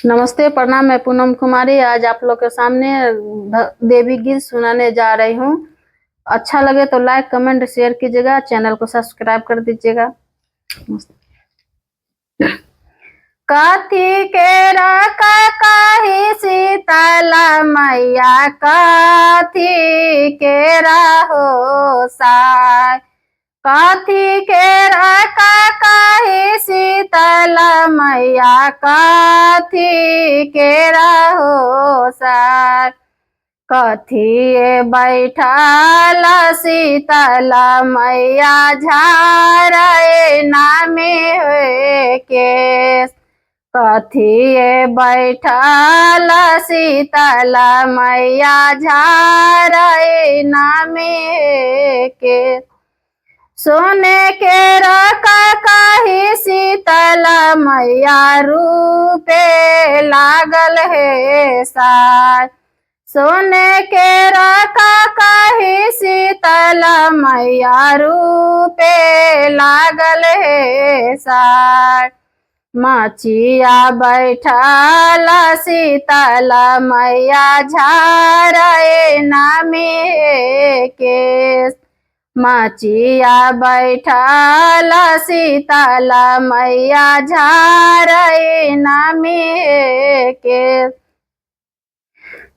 नमस्ते, प्रणाम। मैं पूनम कुमारी आज आप लोग के सामने देवी गीत सुनाने जा रही हूँ। अच्छा लगे तो लाइक कमेंट शेयर कीजिएगा, चैनल को सब्सक्राइब कर दीजिएगा। कथी के रही शीतला मैया, कथी के हो साय, कथी के रही शीतला मैया, कथी के हो साय, कथी बैठल शीतला मैया, झारे नामे केस, कथी बैठल शीतला मैया, झारे नामे केस, सोने के कही शीतला मैया, रूपे लागल है साय, सोने के कही शीतला मैया, रूपे लागल है साय, मचिया बैठल शीतला मैया, झारे नामे केस, मचिया बैठल शीतला मैया, झारे नामे केस,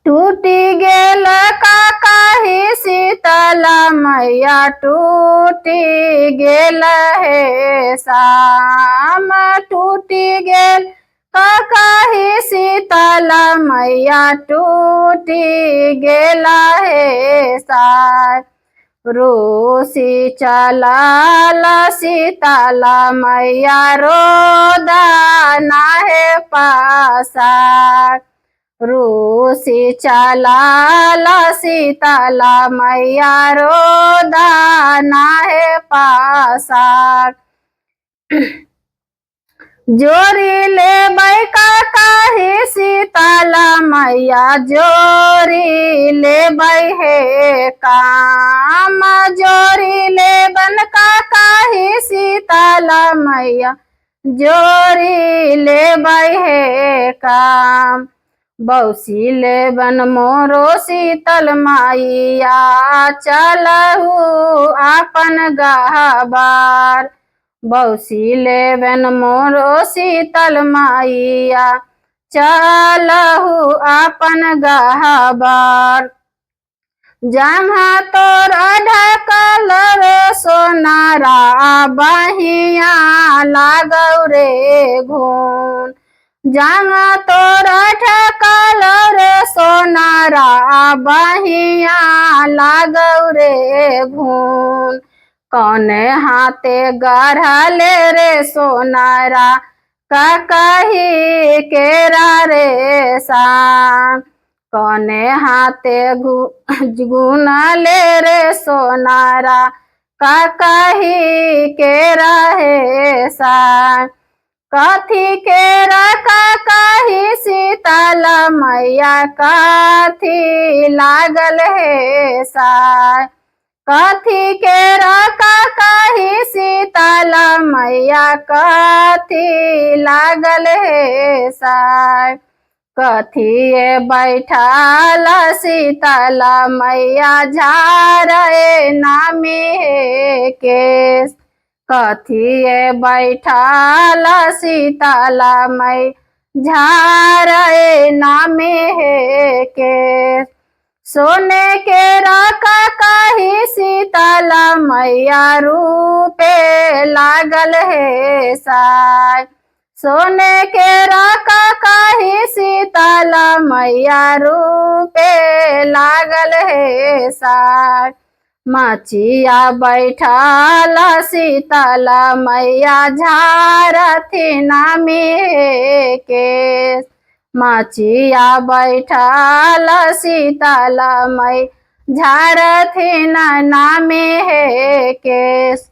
टूटी गेल कही शीतला मैया, टूटी गेल है शाम, टूटी गेल कही शीतला मैया, टूटी गेल है साय, रोसी चलाल शीतला मैया, रोदा नाहे पासा, रूसी चलाल शीतला मैया, रोदा नाहे पासा, जोरी ले कही शीतला मैया, जोरी ले है काम, जोरी ले बन कही शीतला मैया, जोरी ले है काम, बौसी ले बन मोरो शीतल मैया, चलहु आपन गहबार, बौसी ले बन मोरो शीतल मैया, चलहु आपन गहबार, जहाँ तोरा ढकल रे सोनारा, बहिया लागौ रे घून, जहाँ तोरा ढकल रे सोनारा, बहिया लागौ रे घून, कौने हाथे गढ़ले रे सोनारा, कही केरा रे सान, कौने हाथे गुनले रे सोनारा, कही केरा है सान, कथी के कही शीतला मैया, कथी लागल है साय, कथी के कही शीतला मैया, कथी लागल है साय, कथी बैठल शीतला मैया, झारे नामे केस, कथी बैठल शीतला मैया, झारे नामे केस, सोने के कही शीतला मैया, रूपे लागल है साय, सोने के कही शीतला मैया, रूपे लागल है साय, मचिया बैठल शीतला मैया, झारथी नामे केस, मचिया बैठल शीतला मैया, झारथी नामे केस।